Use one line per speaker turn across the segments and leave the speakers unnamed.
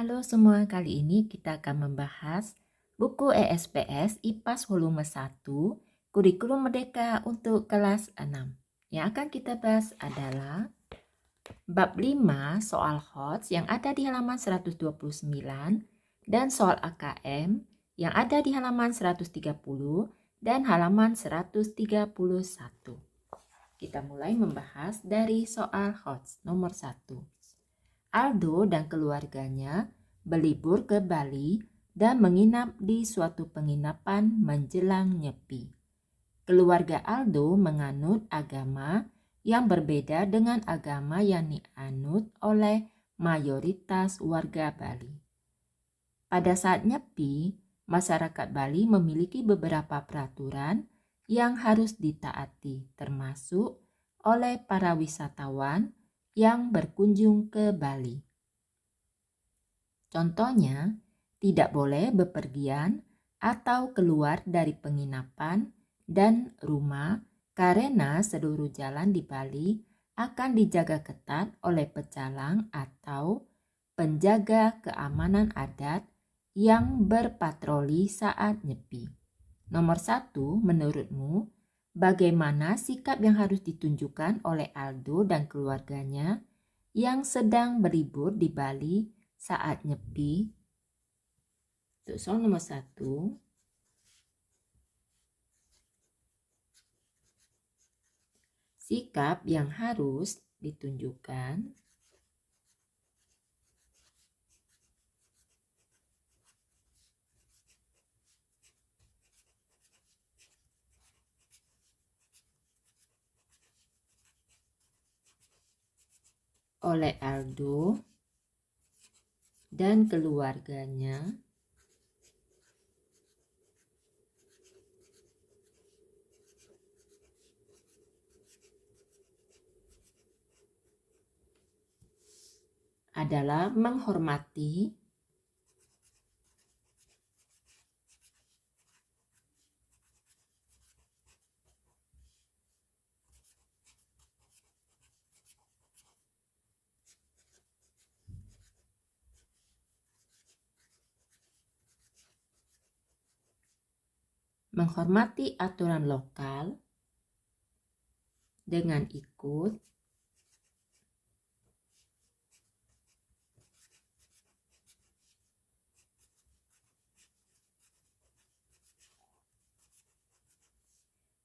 Halo semua, kali ini kita akan membahas buku ESPS IPAS volume 1, Kurikulum Merdeka untuk kelas 6. Yang akan kita bahas adalah bab 5 soal HOTS yang ada di halaman 129 dan soal AKM yang ada di halaman 130 dan halaman 131. Kita mulai membahas dari soal HOTS nomor 1. Aldo dan keluarganya berlibur ke Bali dan menginap di suatu penginapan menjelang Nyepi. Keluarga Aldo menganut agama yang berbeda dengan agama yang dianut oleh mayoritas warga Bali. Pada saat Nyepi, masyarakat Bali memiliki beberapa peraturan yang harus ditaati, termasuk oleh para wisatawan yang berkunjung ke Bali. Contohnya, tidak boleh bepergian atau keluar dari penginapan dan rumah karena seluruh jalan di Bali akan dijaga ketat oleh pecalang atau penjaga keamanan adat yang berpatroli saat Nyepi. Nomor 1, menurutmu, bagaimana sikap yang harus ditunjukkan oleh Aldo dan keluarganya yang sedang berlibur di Bali saat Nyepi? Untuk soal nomor 1, sikap yang harus ditunjukkan oleh Aldo dan keluarganya adalah menghormati aturan lokal dengan ikut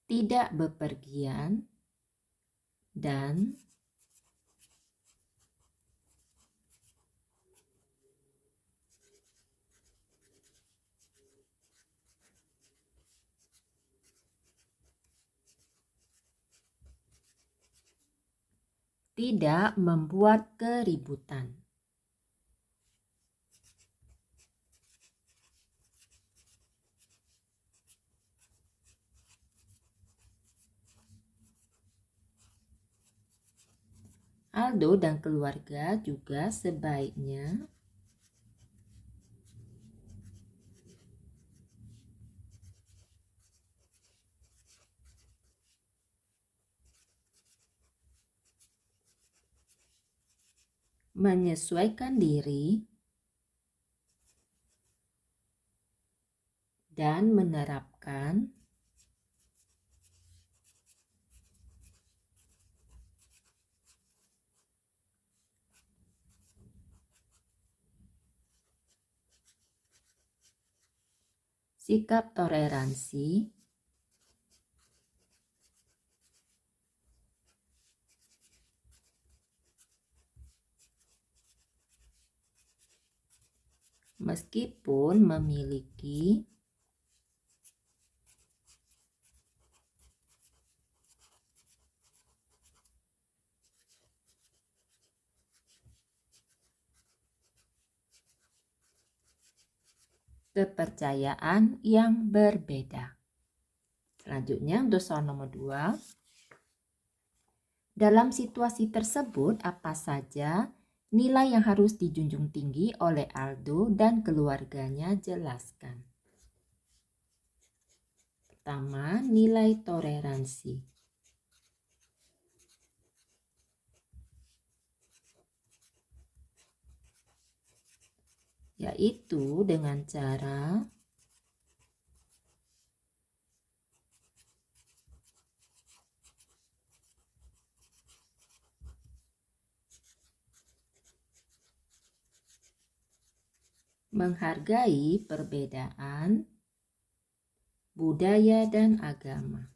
tidak bepergian dan tidak membuat keributan. Aldo dan keluarga juga sebaiknya menyesuaikan diri dan menerapkan sikap toleransi meskipun memiliki kepercayaan yang berbeda. Selanjutnya untuk soal nomor 2. Dalam situasi tersebut, apa saja nilai yang harus dijunjung tinggi oleh Aldo dan keluarganya? Jelaskan. Pertama, nilai toleransi. yaitu dengan cara menghargai perbedaan budaya dan agama.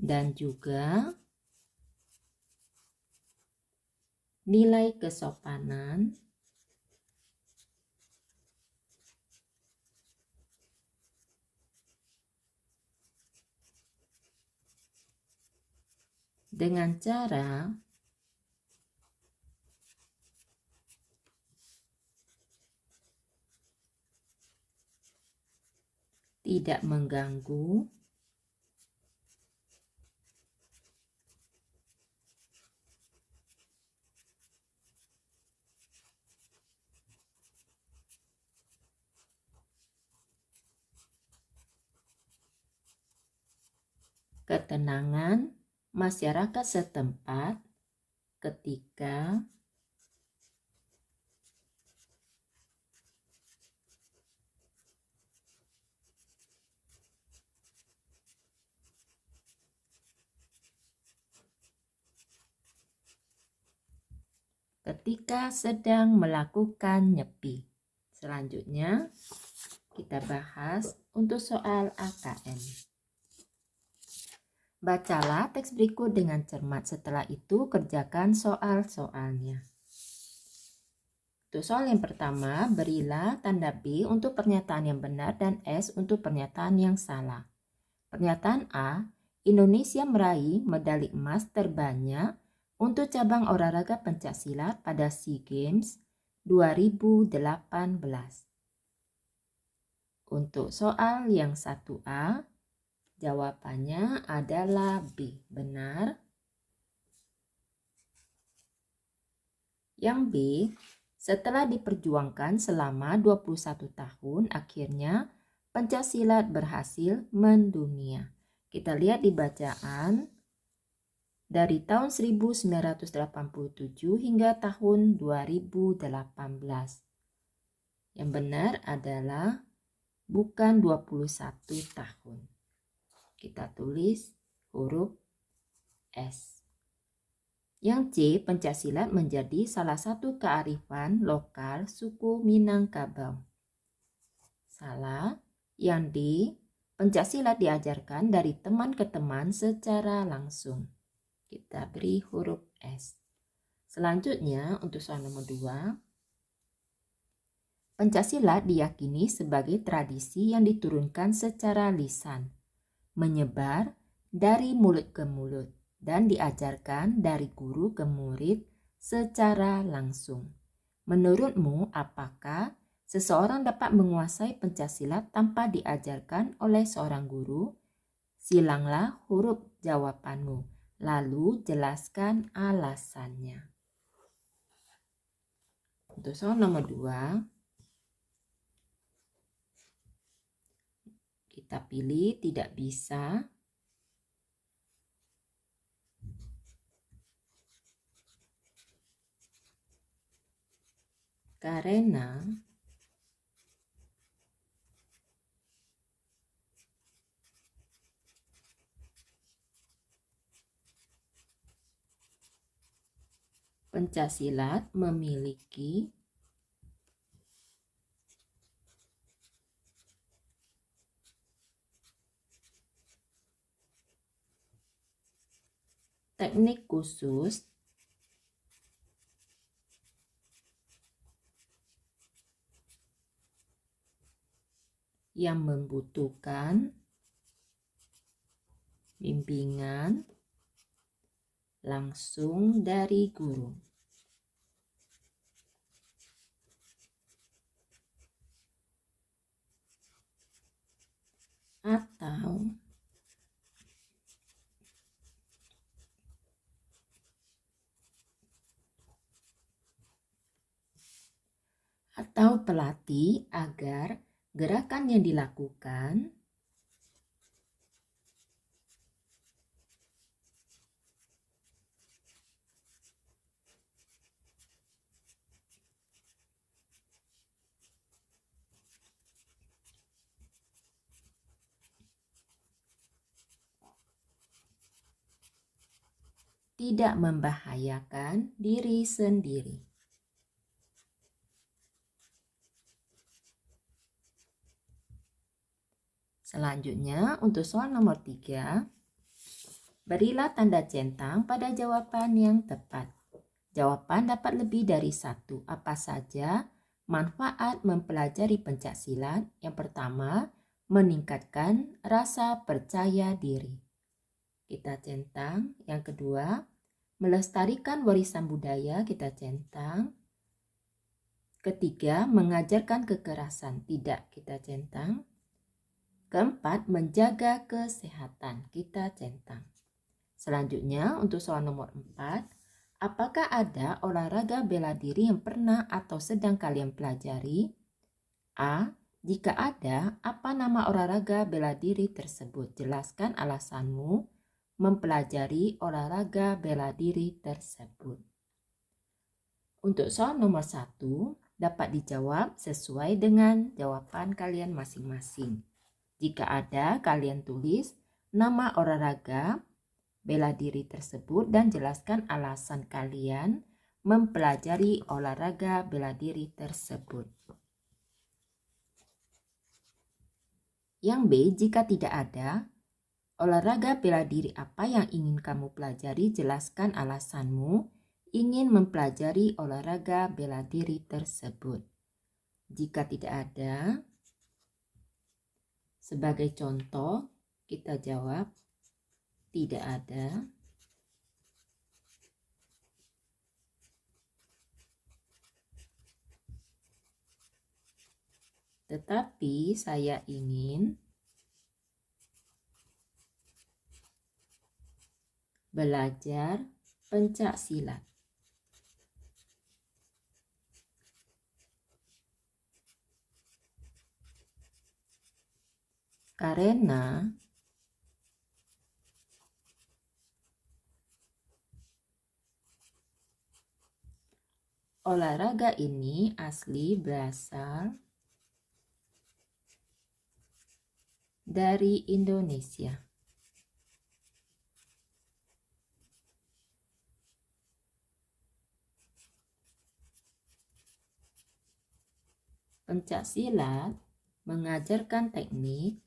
Dan juga nilai kesopanan dengan cara tidak mengganggu ketenangan masyarakat setempat ketika sedang melakukan nyepi. Selanjutnya kita bahas untuk soal AKM. Bacalah teks berikut dengan cermat. Setelah itu kerjakan soal-soalnya. Untuk soal yang pertama, berilah tanda B untuk pernyataan yang benar dan S untuk pernyataan yang salah. Pernyataan A, Indonesia meraih medali emas terbanyak untuk cabang olahraga pencaksilat pada SEA Games 2018. Untuk soal yang 1A, jawabannya adalah B, benar. Yang B, setelah diperjuangkan selama 21 tahun, akhirnya pencaksilat berhasil mendunia. Kita lihat di bacaan dari tahun 1987 hingga tahun 2018. Yang benar adalah bukan 21 tahun. Kita tulis huruf S. Yang C, pencaksilat menjadi salah satu kearifan lokal suku Minangkabau. Salah. Yang D, pencaksilat diajarkan dari teman ke teman secara langsung. Kita beri huruf S. Selanjutnya untuk soal nomor 2. Pencaksilat diyakini sebagai tradisi yang diturunkan secara lisan, menyebar dari mulut ke mulut, dan diajarkan dari guru ke murid secara langsung. Menurutmu, apakah seseorang dapat menguasai pencaksilat tanpa diajarkan oleh seorang guru? Silanglah huruf jawabanmu, lalu jelaskan alasannya. Untuk soal nomor 2, kita pilih tidak bisa. Karena pencaksilat memiliki teknik khusus yang membutuhkan bimbingan langsung dari guru. Atau pelatih agar gerakan yang dilakukan tidak membahayakan diri sendiri. Selanjutnya, untuk soal nomor 3, berilah tanda centang pada jawaban yang tepat. Jawaban dapat lebih dari satu. Apa saja manfaat mempelajari pencaksilat? Yang pertama, meningkatkan rasa percaya diri. Kita centang. Yang kedua, melestarikan warisan budaya. Kita centang. Ketiga, mengajarkan kekerasan. Tidak, kita centang. Keempat, menjaga kesehatan. Kita centang. Selanjutnya, untuk soal nomor 4, apakah ada olahraga bela diri yang pernah atau sedang kalian pelajari? A. Jika ada, apa nama olahraga bela diri tersebut? Jelaskan alasanmu mempelajari olahraga bela diri tersebut. Untuk soal nomor 1, dapat dijawab sesuai dengan jawaban kalian masing-masing. Jika ada, kalian tulis nama olahraga bela diri tersebut dan jelaskan alasan kalian mempelajari olahraga bela diri tersebut. Yang B, jika tidak ada, olahraga bela diri apa yang ingin kamu pelajari? Jelaskan alasanmu ingin mempelajari olahraga bela diri tersebut. Jika tidak ada, sebagai contoh kita jawab tidak ada. Tetapi saya ingin belajar pencaksilat. Karena olahraga ini asli berasal dari Indonesia. Pencaksilat mengajarkan teknik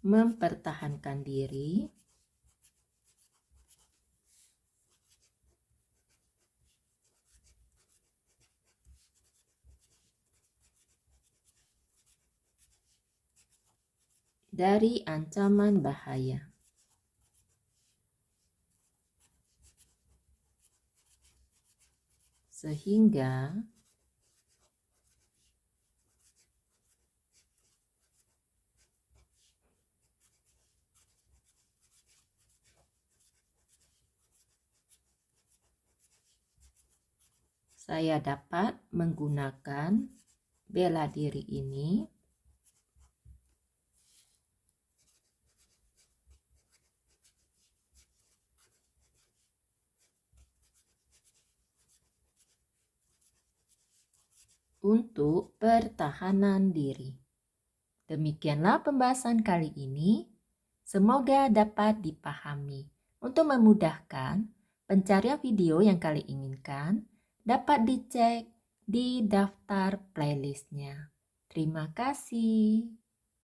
mempertahankan diri dari ancaman bahaya. Sehingga saya dapat menggunakan bela diri ini untuk pertahanan diri. Demikianlah pembahasan kali ini. Semoga dapat dipahami. Untuk memudahkan pencarian video yang kalian inginkan, dapat dicek di daftar playlistnya. Terima kasih.